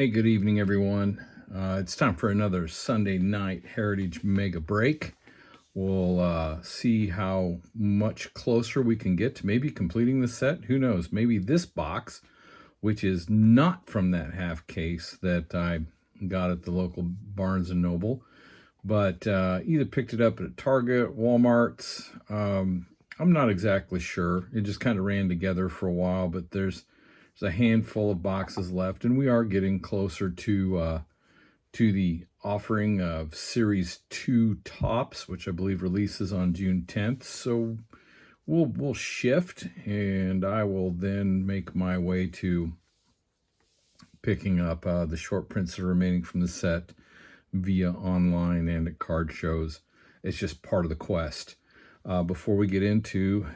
Hey, good evening, everyone. It's time for another Sunday night Heritage Mega Break. We'll see how much closer we can get to maybe completing the set. Who knows? Maybe this box, which is not from that half case that I got at the local Barnes & Noble, but either picked it up at Target, Walmart's. I'm not exactly sure. It just kind of ran together for a while, but there's a handful of boxes left, and we are getting closer to the offering of Series 2 Topps, which I believe releases on June 10th. So we'll shift, and I will then make my way to picking up the short prints that are remaining from the set via online and at card shows. It's just part of the quest. Before we get into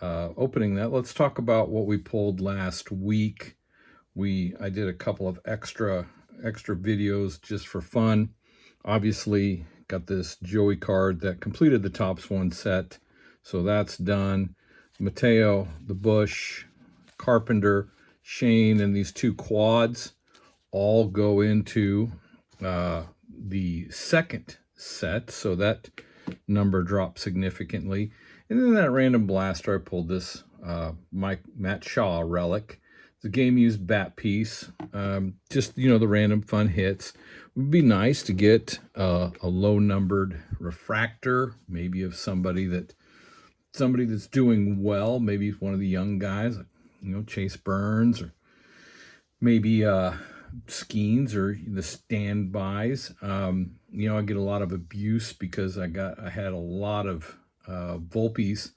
opening that, let's talk about what we pulled last week. I did a couple of extra videos just for fun. Obviously got this Joey card that completed the Topps 1 set, so that's done. Mateo, the Bush, Carpenter, Shane, and these two quads all go into the second set, so that number dropped significantly. And then that random blaster, I pulled this Matt Shaw relic. The game used bat piece. Just, the random fun hits. It would be nice to get a low numbered refractor, maybe of somebody that's doing well, maybe one of the young guys, like, Chase Burns, or maybe Skeens, or the standbys. I get a lot of abuse because I had a lot of Volpes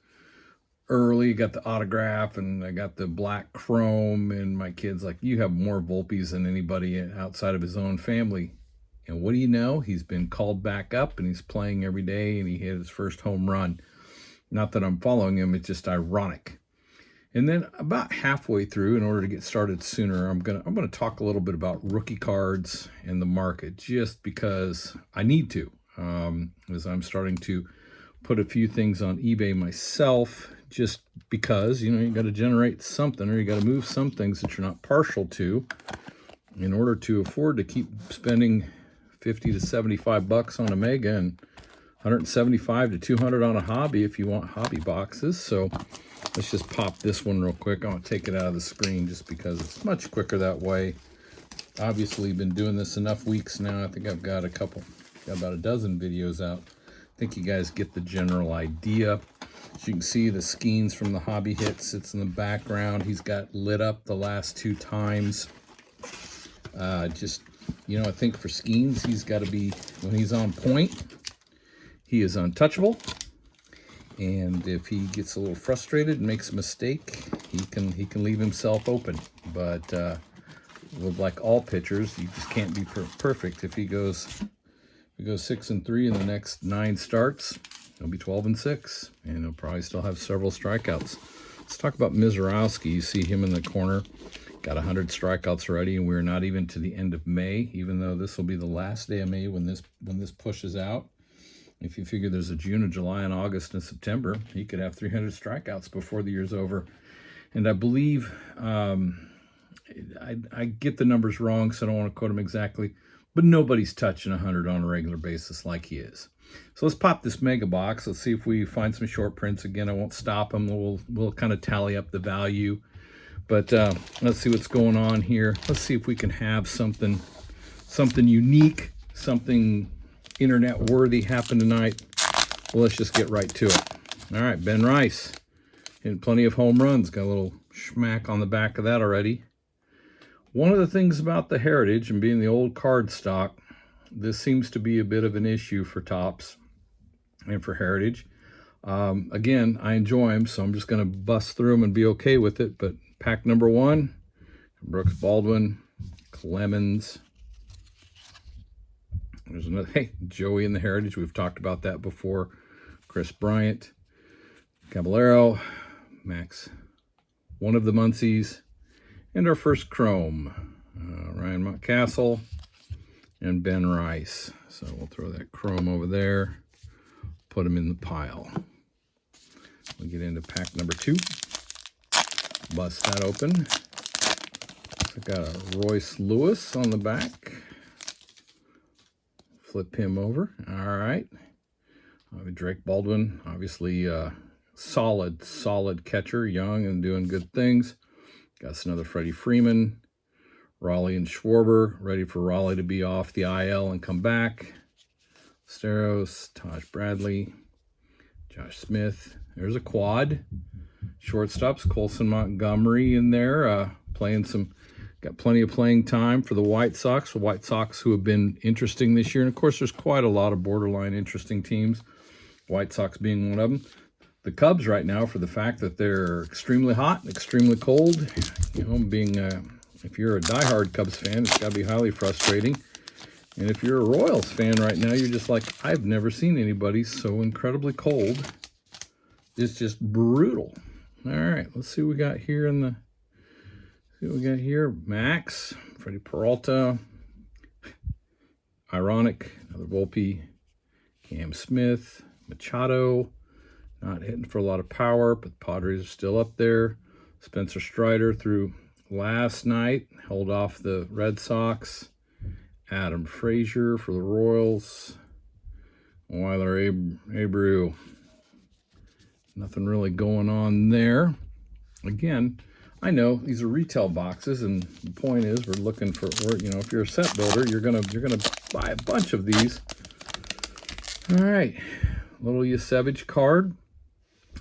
early. Got the autograph and I got the black chrome, and my kid's like, you have more Volpes than anybody outside of his own family. And what do you know? He's been called back up and he's playing every day, and he hit his first home run. Not that I'm following him, it's just ironic. And then about halfway through, in order to get started sooner, I'm gonna talk a little bit about rookie cards and the market, just because I need to, as I'm starting to put a few things on eBay myself, just because, you got to generate something, or you got to move some things that you're not partial to in order to afford to keep spending 50 to 75 bucks on a Mega and 175 to 200 on a hobby if you want hobby boxes. So let's just pop this one real quick. I'm going to take it out of the screen just because it's much quicker that way. Obviously, been doing this enough weeks now. I think I've got about a dozen videos out. I think you guys get the general idea. As you can see, the Skeens from the Hobby Hit sits in the background. He's got lit up the last 2 times. I think for Skeens, he's got to be, when he's on point, he is untouchable. And if he gets a little frustrated and makes a mistake, he can leave himself open. But with like all pitchers, you just can't be perfect. If he goes 6-3 in the next 9 starts, he'll be 12-6, and he'll probably still have several strikeouts. Let's talk about Mizorowski. You see him in the corner. Got 100 strikeouts already, and we're not even to the end of May, even though this will be the last day of May when this pushes out. If you figure there's a June, a July, and August, and September, he could have 300 strikeouts before the year's over. And I believe, I get the numbers wrong, so I don't want to quote him exactly, but nobody's touching 100 on a regular basis like he is. So let's pop this mega box. Let's see if we find some short prints. Again, I won't stop them. We'll kind of tally up the value. But let's see what's going on here. Let's see if we can have something unique, something internet worthy happen tonight. Well, let's just get right to it. All right, Ben Rice, hitting plenty of home runs. Got a little schmack on the back of that already. One of the things about the Heritage and being the old card stock, this seems to be a bit of an issue for Topps and for Heritage. Again, I enjoy them, so I'm just going to bust through them and be okay with it. But pack number 1, Brooks Baldwin, Clemens. There's another, hey, Joey in the Heritage. We've talked about that before. Chris Bryant, Caballero, Max, one of the Muncies, and our first Chrome, Ryan Mountcastle and Ben Rice. So we'll throw that Chrome over there, put them in the pile. We'll get into pack number 2. Bust that open. I got a Royce Lewis on the back. Flip him over. All right. Drake Baldwin, obviously solid catcher, young and doing good things. Got us another Freddie Freeman. Raleigh and Schwarber, ready for Raleigh to be off the IL and come back. Steros, Taj Bradley, Josh Smith. There's a quad. Shortstops, Colson Montgomery in there, got plenty of playing time for the White Sox. The White Sox who have been interesting this year. And of course, there's quite a lot of borderline interesting teams, White Sox being one of them. The Cubs right now, for the fact that they're extremely hot and extremely cold, if you're a diehard Cubs fan, it's got to be highly frustrating. And if you're a Royals fan right now, you're just like, I've never seen anybody so incredibly cold. It's just brutal. All right, let's see what we got here Max, Freddie Peralta, Ironic, another Volpe, Cam Smith, Machado, not hitting for a lot of power, but the Padres are still up there. Spencer Strider through last night, held off the Red Sox. Adam Frazier for the Royals. Weiler Abreu. Nothing really going on there. Again, I know these are retail boxes, and the point is we're looking for, if you're a set builder, you're gonna buy a bunch of these. All right, little Yasevich card.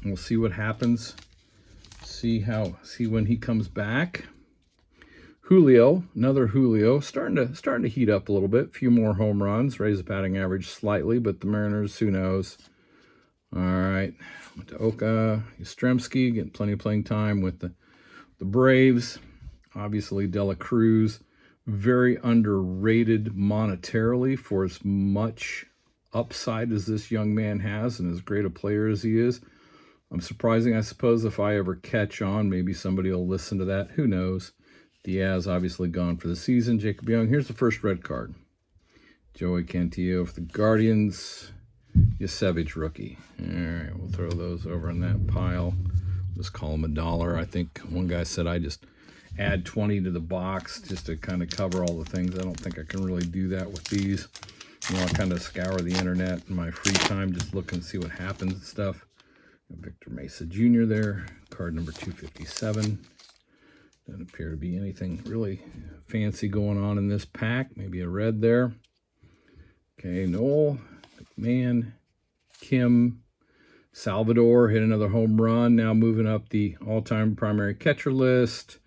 We'll see what happens. See when he comes back. Julio, another Julio, starting to heat up a little bit. A few more home runs, raise the batting average slightly, but the Mariners, who knows? All right, Oka, Yastrzemski, getting plenty of playing time with the Braves. Obviously, Dela Cruz, very underrated monetarily for as much upside as this young man has and as great a player as he is. I'm surprising, I suppose, if I ever catch on. Maybe somebody will listen to that. Who knows? Diaz obviously gone for the season. Jacob Young. Here's the first red card. Joey Cantillo for the Guardians. Yasevich rookie. All right, we'll throw those over in that pile. Just call them $1. I think one guy said I just add 20 to the box just to kind of cover all the things. I don't think I can really do that with these. I kind of scour the internet in my free time, just look and see what happens and stuff. Victor Mesa Jr. there, card number 257. Doesn't appear to be anything really fancy going on in this pack. Maybe a red there. Okay, Noel, McMahon, Kim, Salvador hit another home run. Now moving up the all-time primary catcher list.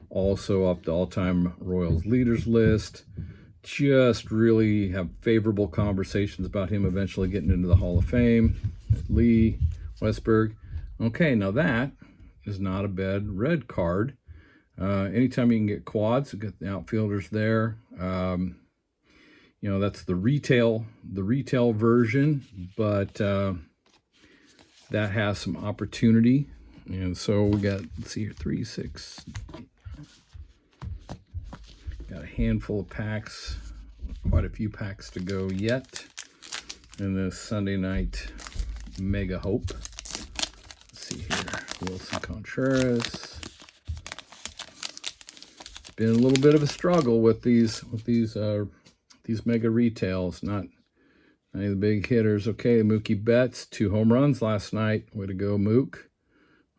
Also up the all-time Royals leaders list. Just really have favorable conversations about him eventually getting into the Hall of Fame. Lee, Westberg. Okay, now that is not a bad red card. Anytime you can get quads, you get the outfielders there. That's the retail version, but that has some opportunity. And so we got, let's see here, 3, 6. Got a handful of packs, quite a few packs to go yet in this Sunday night Mega Hope. Let's see here, Wilson Contreras. Been a little bit of a struggle with these mega retails, not any of the big hitters. Okay, Mookie Betts, 2 home runs last night. Way to go, Mook.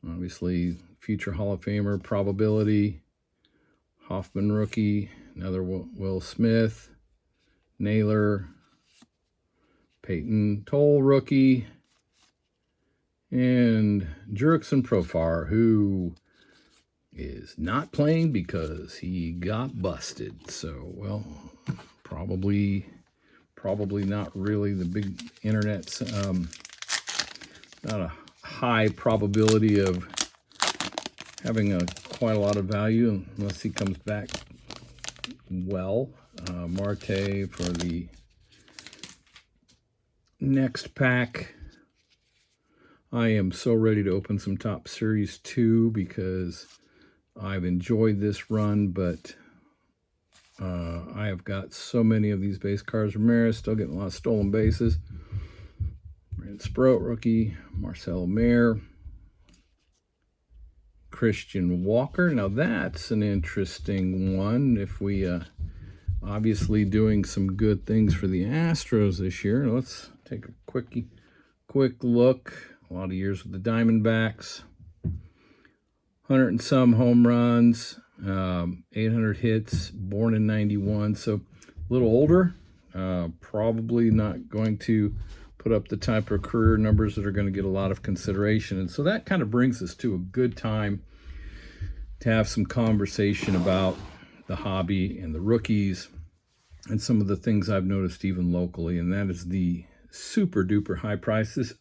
Obviously, future Hall of Famer probability. Hoffman rookie, another Will Smith. Naylor, Peyton Toll rookie. And Jurickson Profar, who is not playing because he got busted. So, well, probably not really the big internet's not a high probability of having quite a lot of value unless he comes back well. Marte for the next pack. I am so ready to open some Top Series 2 because I've enjoyed this run, but I have got so many of these base cards. Ramirez still getting a lot of stolen bases. Brandon Sproat rookie. Marcelo Mayer. Christian Walker. Now that's an interesting one. If we obviously doing some good things for the Astros this year. Let's take a quick look. A lot of years with the Diamondbacks. 100 and some home runs, 800 hits, born in 91. So a little older. Probably not going to put up the type of career numbers that are going to get a lot of consideration. And so that kind of brings us to a good time to have some conversation about the hobby and the rookies and some of the things I've noticed even locally, and that is the super duper high prices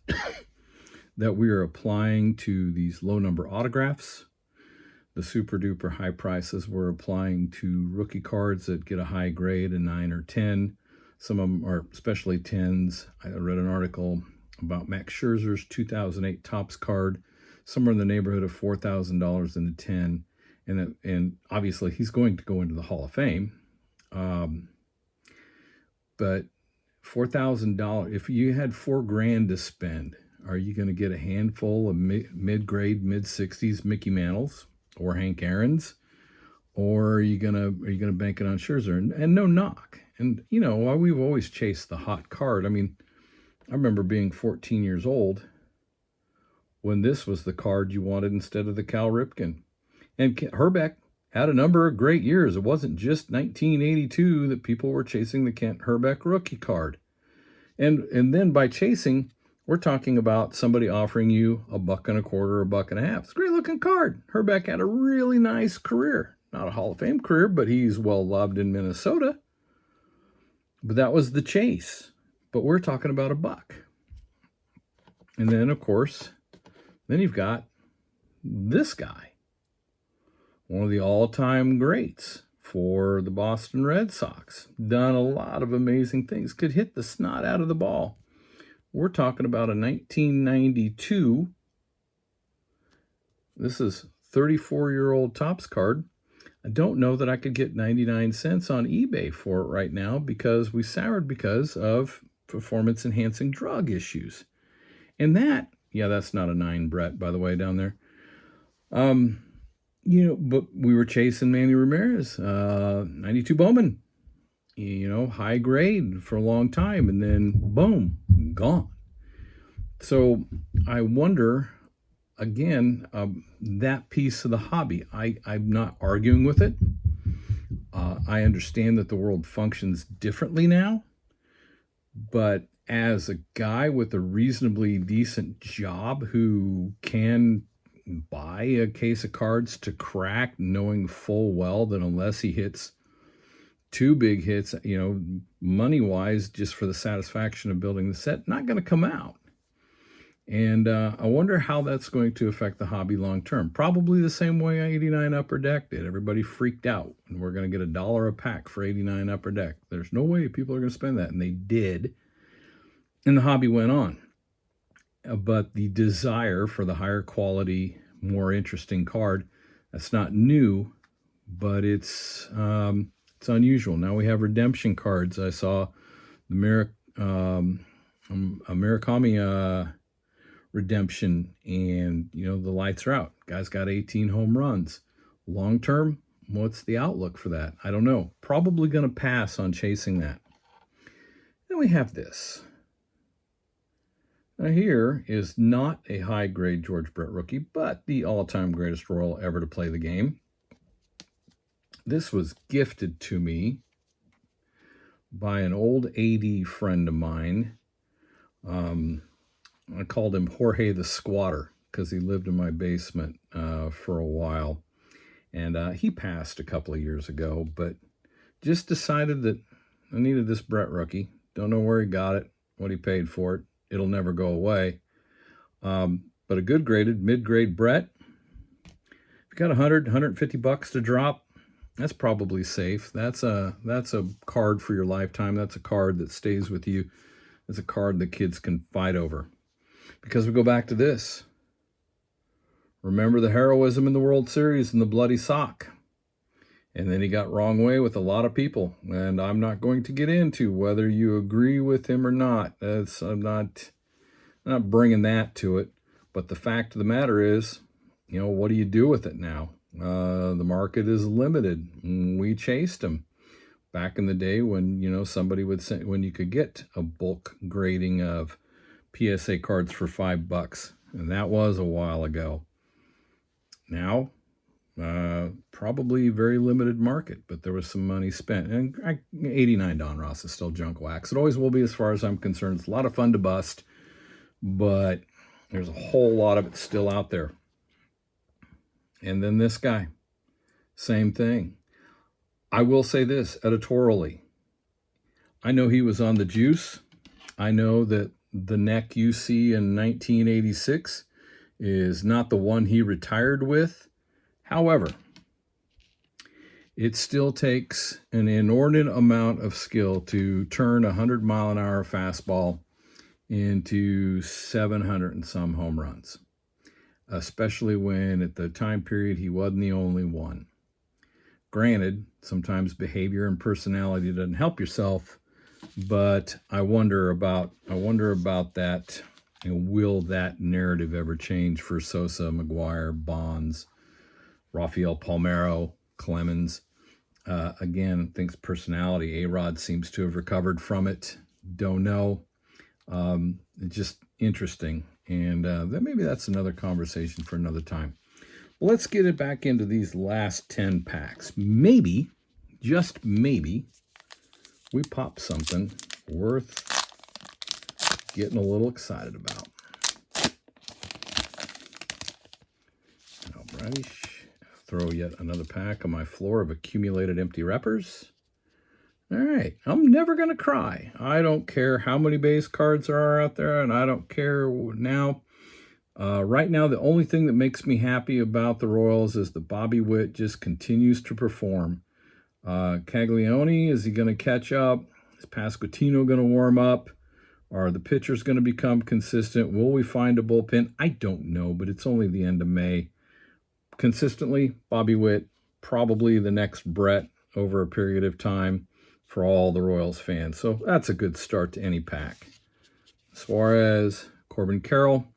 that we are applying to these low number autographs. The super duper high prices we're applying to rookie cards that get a high grade, a 9 or 10. Some of them are especially 10s. I read an article about Max Scherzer's 2008 Topps card, somewhere in the neighborhood of $4,000 in a 10. And obviously he's going to go into the Hall of Fame. But $4,000, if you had $4,000 to spend, are you going to get a handful of mid-grade, mid-60s Mickey Mantles or Hank Aaron's, or are you gonna bank it on Scherzer? And no knock. And you know, we've always chased the hot card. I mean, I remember being 14 years old when this was the card you wanted instead of the Cal Ripken. And Hrbek had a number of great years. It wasn't just 1982 that people were chasing the Kent Hrbek rookie card. And then by chasing, we're talking about somebody offering you $1.25, $1.50. It's a great looking card. Hrbek had a really nice career. Not a Hall of Fame career, but he's well loved in Minnesota. But that was the chase. But we're talking about $1. And then, of course, then you've got this guy. One of the all-time greats for the Boston Red Sox. Done a lot of amazing things. Could hit the snot out of the ball. We're talking about a 1992. This is 34-year-old Topps card. I don't know that I could get 99 cents on eBay for it right now because we soured because of performance-enhancing drug issues. And that, yeah, that's not a 9, Brett, by the way, down there. You know, but we were chasing Manny Ramirez, 92 Bowman, you know, high grade for a long time, and then boom, gone. So I wonder, again, that piece of the hobby, I'm not arguing with it. I understand that the world functions differently now, but as a guy with a reasonably decent job who can buy a case of cards to crack, knowing full well that unless he hits 2 big hits, you know, money-wise, just for the satisfaction of building the set, not going to come out. And I wonder how that's going to affect the hobby long-term. Probably the same way 89 Upper Deck did. Everybody freaked out, and we're going to get $1 a pack for 89 Upper Deck. There's no way people are going to spend that, and they did. And the hobby went on. But the desire for the higher quality, more interesting card, that's not new, but it's unusual. Now we have redemption cards. I saw the Murakami redemption, and you know, the lights are out. Guy's got 18 home runs. Long term, what's the outlook for that? I don't know. Probably going to pass on chasing that. Then we have this. Now here is not a high-grade George Brett rookie, but the all-time greatest Royal ever to play the game. This was gifted to me by an old AD friend of mine. I called him Jorge the Squatter because he lived in my basement for a while. And he passed a couple of years ago, but just decided that I needed this Brett rookie. Don't know where he got it, what he paid for it. It'll never go away. But a good graded, mid-grade Brett, if you got $100, $150 to drop, that's probably safe. That's a card for your lifetime. That's a card that stays with you. It's a card that kids can fight over. Because we go back to this. Remember the heroism in the World Series and the bloody sock. And then he got wrong way with a lot of people. And I'm not going to get into whether you agree with him or not. I'm not bringing that to it. But the fact of the matter is, what do you do with it now? The market is limited. We chased them back in the day when, somebody would say, when you could get a bulk grading of PSA cards for $5, and that was a while ago. Now, probably very limited market, but there was some money spent. And 89 Donruss is still junk wax. It always will be, as far as I'm concerned. It's a lot of fun to bust, but there's a whole lot of it still out there. And then this guy, same thing. I will say this editorially. I know he was on the juice. I know that the neck you see in 1986 is not the one he retired with. However, it still takes an inordinate amount of skill to turn a 100-mile-an-hour fastball into 700 and some home runs, especially when at the time period he wasn't the only one. Granted, sometimes behavior and personality doesn't help yourself, but I wonder about that. Will that narrative ever change for Sosa, McGwire, Bonds, Rafael Palmeiro, Clemens? Again, I think personality. A-Rod seems to have recovered from it. Don't know. It's just interesting. And maybe that's another conversation for another time. Well, let's get it back into these last 10 packs. Maybe, just maybe, we pop something worth getting a little excited about. Alrighty, throw yet another pack on my floor of accumulated empty wrappers. All right, I'm never going to cry. I don't care how many base cards there are out there, and I don't care now. Right now, the only thing that makes me happy about the Royals is that Bobby Witt just continues to perform. Caglione, is he going to catch up? Is Pasquantino going to warm up? Are the pitchers going to become consistent? Will we find a bullpen? I don't know, but it's only the end of May. Consistently, Bobby Witt, probably the next Brett over a period of time for all the Royals fans. So that's a good start to any pack. Suarez, Corbin Carroll,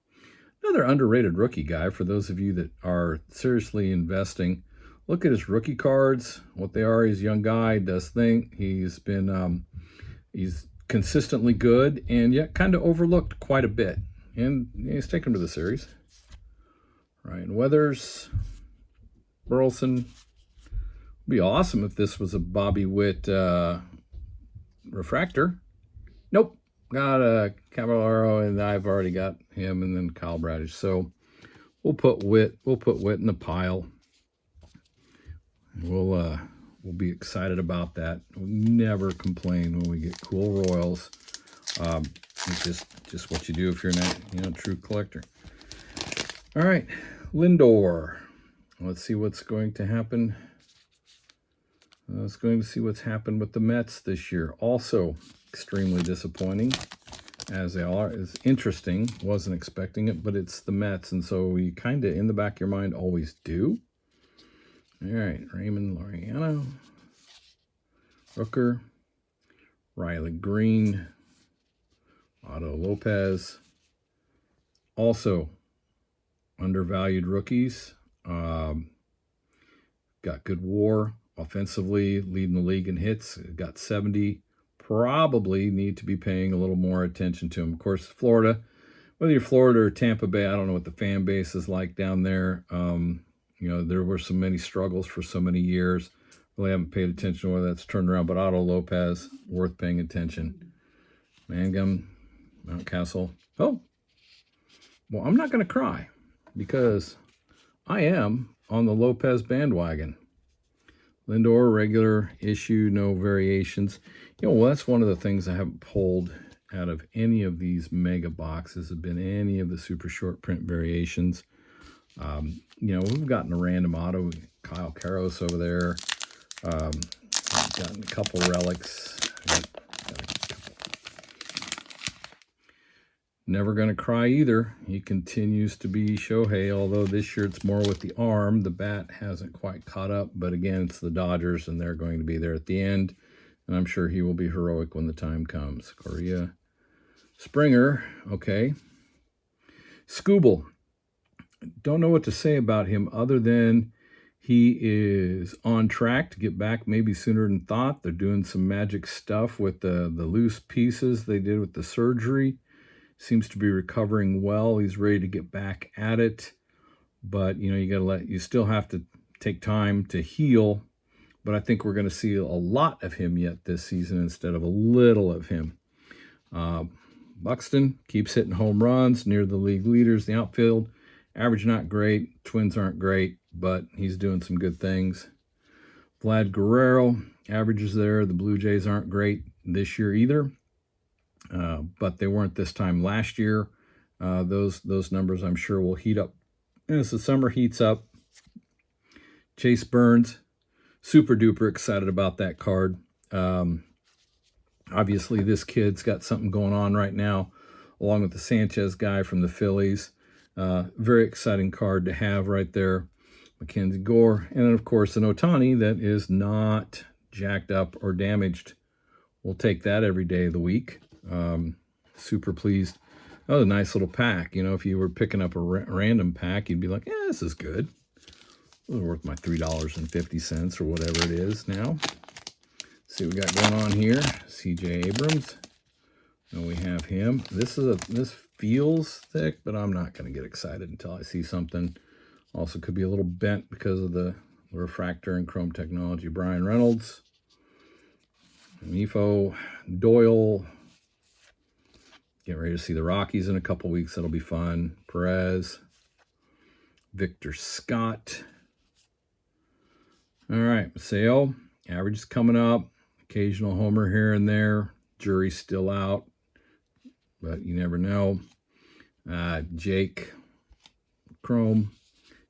another underrated rookie guy for those of you that are seriously investing. Look at his rookie cards, what they are. He's a young guy, does think. He's been, he's consistently good and yet kind of overlooked quite a bit. And he's taken to the series. Ryan Weathers, Burleson. It'd be awesome if this was a Bobby Witt refractor. Nope. Got a Caballero, and I've already got him, and then Kyle Bradish. So we'll put Witt in the pile. We'll be excited about that. We'll never complain when we get cool Royals. It's just what you do if you're not, a true collector. All right, Lindor. Let's see what's going to happen. Let's going to see what's happened with the Mets this year. Also extremely disappointing, as they are. It's interesting. Wasn't expecting it, but it's the Mets, and so you kind of, in the back of your mind, always do. All right, Raymond Laureano, Rooker, Riley Green, Otto Lopez. Also, undervalued rookies. Got good WAR. Offensively, leading the league in hits. Got 70. Probably need to be paying a little more attention to him. Of course, Florida. Whether you're Florida or Tampa Bay, I don't know what the fan base is like down there. There were so many struggles for so many years. Really haven't paid attention to whether that's turned around. But Otto Lopez, worth paying attention. Mangum, Mountcastle. Oh, well, I'm not going to cry because I am on the Lopez bandwagon. Lindor, regular issue, no variations. That's one of the things I haven't pulled out of any of these mega boxes have been any of the super short print variations. We've gotten a random auto, Kyle Karros over there. Gotten a couple relics. Got a couple. Never going to cry either. He continues to be Shohei, although this year it's more with the arm. The bat hasn't quite caught up, but again, it's the Dodgers, and they're going to be there at the end, and I'm sure he will be heroic when the time comes. Correa, Springer, okay. Skubal. don't know what to say about him other than he is on track to get back maybe sooner than thought. They're doing some magic stuff with the loose pieces they did with the surgery. Seems to be recovering well. He's ready to get back at it. But, you still have to take time to heal. But I think we're going to see a lot of him yet this season instead of a little of him. Buxton keeps hitting home runs, near the league leaders. The outfield, average not great. Twins aren't great, but he's doing some good things. Vlad Guerrero, averages there. The Blue Jays aren't great this year either, but they weren't this time last year. Those numbers I'm sure will heat up as the summer heats up. Chase Burns, super duper excited about that card. Obviously, this kid's got something going on right now, along with the Sanchez guy from the Phillies. Very exciting card to have right there. Mackenzie Gore, and then, of course, an Ohtani that is not jacked up or damaged. We'll take that every day of the week. Super pleased. That was a nice little pack. If you were picking up a random pack, you'd be like, yeah, this is good. It was worth my $3.50 or whatever it is now. See what we got going on here. C.J. Abrams. And we have him. This feels thick, but I'm not going to get excited until I see something. Also could be a little bent because of the refractor and chrome technology. Brian Reynolds. Mifo. Doyle. Get ready to see the Rockies in a couple weeks. That'll be fun. Perez. Victor Scott. All right. Sale. Average is coming up. Occasional homer here and there. Jury's still out, but you never know. Jake Chrome.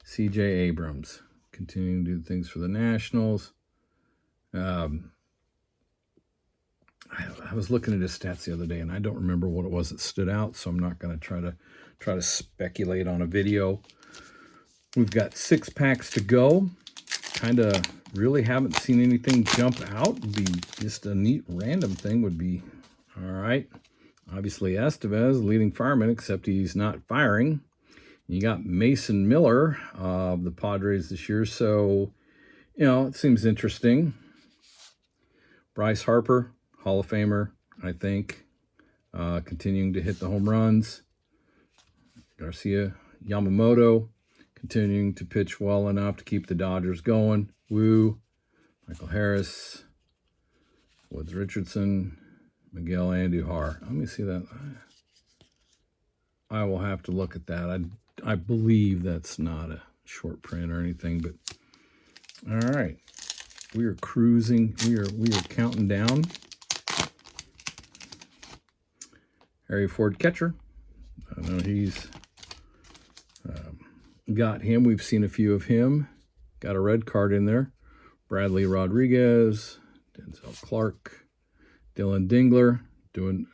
C.J. Abrams. Continuing to do things for the Nationals. I was looking at his stats the other day, and I don't remember what it was that stood out, so I'm not going to try to speculate on a video. We've got 6 packs to go. Kind of really haven't seen anything jump out. Would be just a neat random thing would be all right. Obviously Estevez, leading fireman, except he's not firing. You got Mason Miller of the Padres this year, so it seems interesting. Bryce Harper, Hall of Famer, I think, continuing to hit the home runs. Garcia Yamamoto, continuing to pitch well enough to keep the Dodgers going. Woo. Michael Harris. Woods Richardson. Miguel Andujar. Let me see that. I will have to look at that. I believe that's not a short print or anything, but all right. We are cruising. We are counting down. Harry Ford catcher. I know he's got him. We've seen a few of him. Got a red card in there. Bradley Rodriguez, Denzel Clark, Dylan Dingler doing,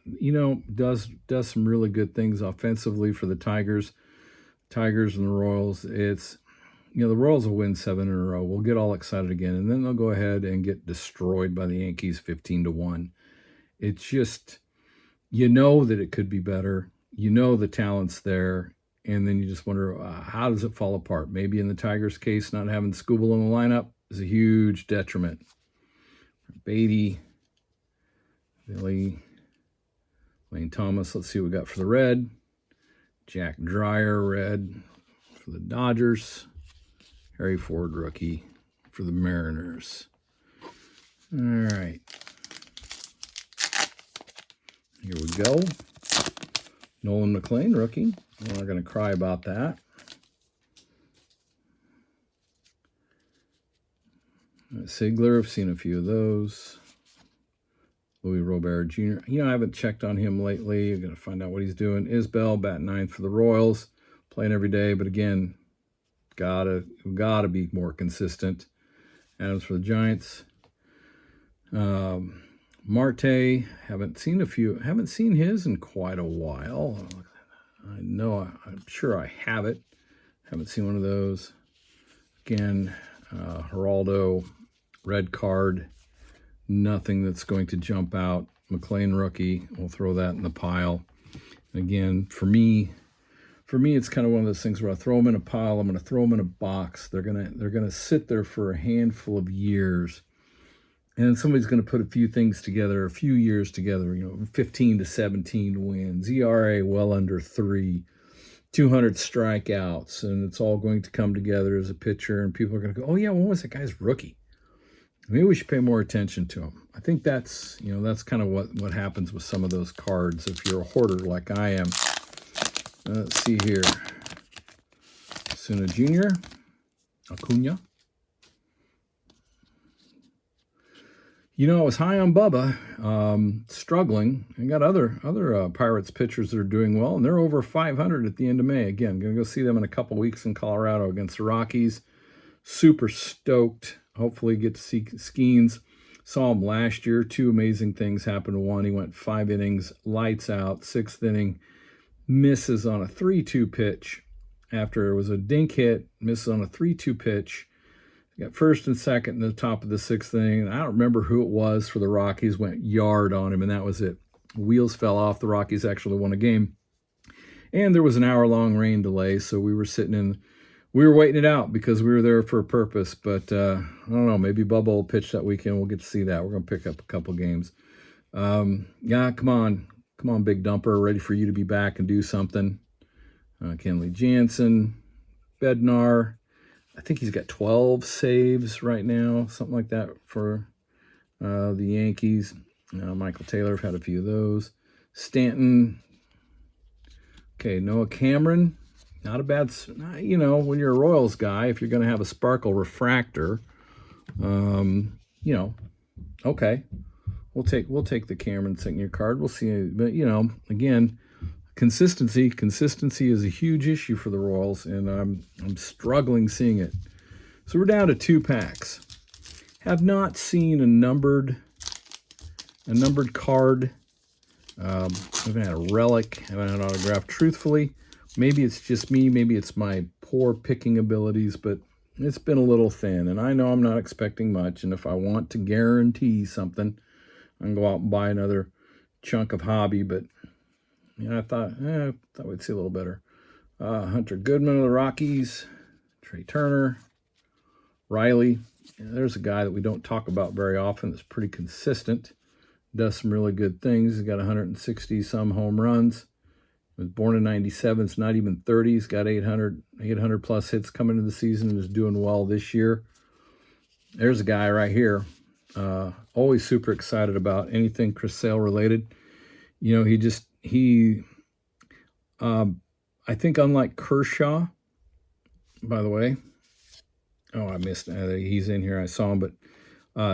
does some really good things offensively for the Tigers. Tigers and the Royals. It's, the Royals will win 7 in a row. We'll get all excited again, and then they'll go ahead and get destroyed by the Yankees 15-1. It's just, that it could be better. The talent's there. And then you just wonder, how does it fall apart? Maybe in the Tigers' case, not having Skubal in the lineup is a huge detriment. Beatty, Billy, Lane Thomas. Let's see what we got for the red. Jack Dreyer, red for the Dodgers. Harry Ford, rookie for the Mariners. All right. Here we go. Nolan McLean, rookie. I'm not going to cry about that. Sigler, I've seen a few of those. Louis Robert Jr. I haven't checked on him lately. I'm going to find out what he's doing. Isbell, bat 9 for the Royals. Playing every day, but again, gotta be more consistent. Adams for the Giants. Marte, haven't seen his in quite a while. I'm sure I have it. Haven't seen one of those. Again, Geraldo, red card. Nothing that's going to jump out. McLean rookie, we'll throw that in the pile. Again, for me, for me, it's kind of one of those things where I throw them in a pile. I'm going to throw them in a box. They're gonna sit there for a handful of years, and then somebody's going to put a few things together, a few years together. 15 to 17 wins, ERA well under 3, 200 strikeouts, and it's all going to come together as a pitcher. And people are going to go, "Oh yeah, when was that guy's rookie?" Maybe we should pay more attention to him. I think that's that's kind of what happens with some of those cards if you're a hoarder like I am. Let's see here. Osuna Jr., Acuna. I was high on Bubba, struggling. I got other Pirates pitchers that are doing well, and they're over 500 at the end of May. Again, going to go see them in a couple weeks in Colorado against the Rockies. Super stoked. Hopefully get to see Skeens. Saw him last year. 2 amazing things happened to one. He went 5 innings, lights out, 6th inning, misses on a 3-2 pitch. After it was a dink hit, misses on a 3-2 pitch. Got first and second in the top of the 6th inning. I don't remember who it was for the Rockies. Went yard on him, and that was it. Wheels fell off. The Rockies actually won a game. And there was an hour-long rain delay, so we were waiting it out because we were there for a purpose. But I don't know, maybe Bubba will pitch that weekend. We'll get to see that. We're going to pick up a couple games. Yeah, come on, Big Dumper. Ready for you to be back and do something. Kenley Jansen, Bednar. I think he's got 12 saves right now, something like that for the Yankees. Michael Taylor, I've had a few of those. Stanton. Okay, Noah Cameron. Not a bad, when you're a Royals guy, if you're going to have a sparkle refractor, okay. We'll take the Cameron signature card. We'll see. But, again, consistency is a huge issue for the Royals, and I'm struggling seeing it. So we're down to 2 packs. Have not seen a numbered card. Haven't had a relic. Haven't had an autograph. Truthfully, maybe it's just me. Maybe it's my poor picking abilities, but it's been a little thin. And I know I'm not expecting much. And if I want to guarantee something, I can go out and buy another chunk of hobby. But I thought we'd see a little better. Hunter Goodman of the Rockies, Trey Turner, Riley. There's a guy that we don't talk about very often that's pretty consistent. Does some really good things. He's got 160 some home runs. Was born in 97. It's not even 30. He's got 800 plus hits coming into the season and is doing well this year. There's a guy right here. Always super excited about anything Chris Sale related. I think unlike Kershaw, by the way. Oh, I missed. He's in here. I saw him, but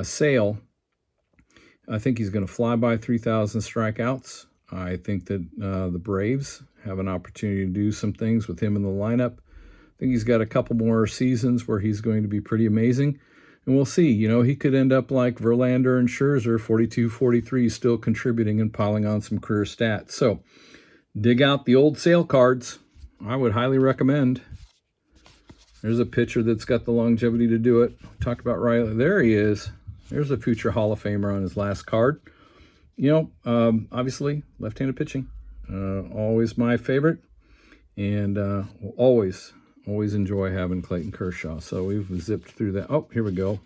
Sale. I think he's going to fly by 3,000 strikeouts. I think that the Braves have an opportunity to do some things with him in the lineup. I think he's got a couple more seasons where he's going to be pretty amazing. And we'll see. He could end up like Verlander and Scherzer, 42-43, still contributing and piling on some career stats. So dig out the old Sale cards. I would highly recommend. There's a pitcher that's got the longevity to do it. Talk about Riley. There he is. There's a future Hall of Famer on his last card. Obviously, left-handed pitching. Always my favorite. And will always enjoy having Clayton Kershaw. So we've zipped through that. Oh, here we go.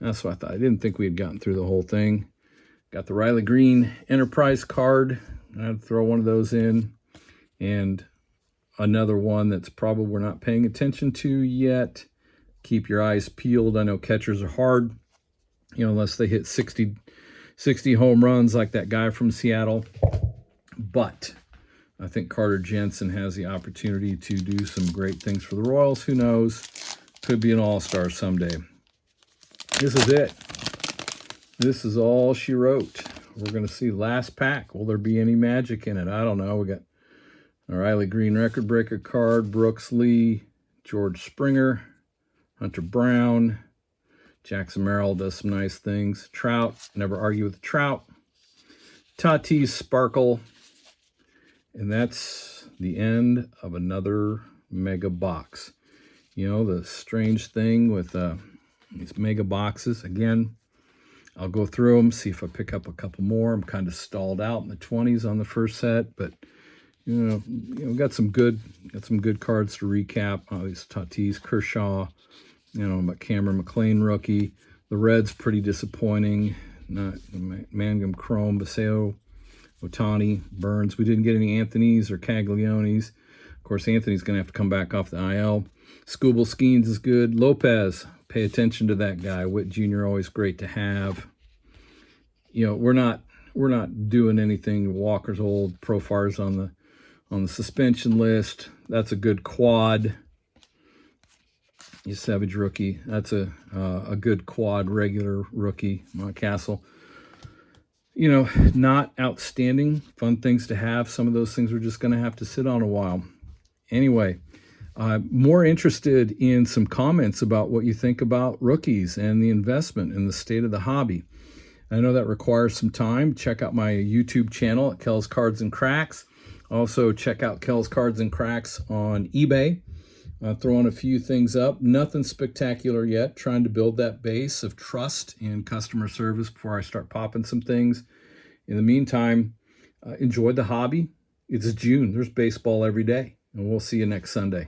That's what I thought. I didn't think we had gotten through the whole thing. Got the Riley Green Enterprise card. I'd throw one of those in. And another one that's probably we're not paying attention to yet. Keep your eyes peeled. I know catchers are hard. Unless they hit 60 home runs like that guy from Seattle. But I think Carter Jensen has the opportunity to do some great things for the Royals. Who knows? Could be an all-star someday. This is it. This is all she wrote. We're going to see last pack. Will there be any magic in it? I don't know. We got a Riley Green record breaker card, Brooks Lee, George Springer, Hunter Brown, Jackson Merrill does some nice things. Trout, never argue with Trout. Tatis Sparkle. And that's the end of another mega box. The strange thing with these mega boxes. Again, I'll go through them, see if I pick up a couple more. I'm kind of stalled out in the 20s on the first set. But, Got some good cards to recap. These Tatis, Kershaw, about Cameron McLean rookie. The Reds pretty disappointing. Not Mangum, Chrome, Baseo, Otani, Burns. We didn't get any Anthony's or Caglionis. Of course, Anthony's going to have to come back off the IL. Scooble Skeens is good. Lopez, pay attention to that guy. Witt Jr. always great to have. We're not doing anything. Walker's old. Profar's on the suspension list. That's a good quad. Savage rookie. That's a good quad regular rookie. Castle. Not outstanding. Fun things to have. Some of those things we're just going to have to sit on a while. Anyway, more interested in some comments about what you think about rookies and the investment and the state of the hobby. I know that requires some time. Check out my YouTube channel at Kel's Cards and Cracks. Also, check out Kel's Cards and Cracks on eBay. Throwing a few things up. Nothing spectacular yet. Trying to build that base of trust and customer service before I start popping some things. In the meantime, enjoy the hobby. It's June. There's baseball every day. And we'll see you next Sunday.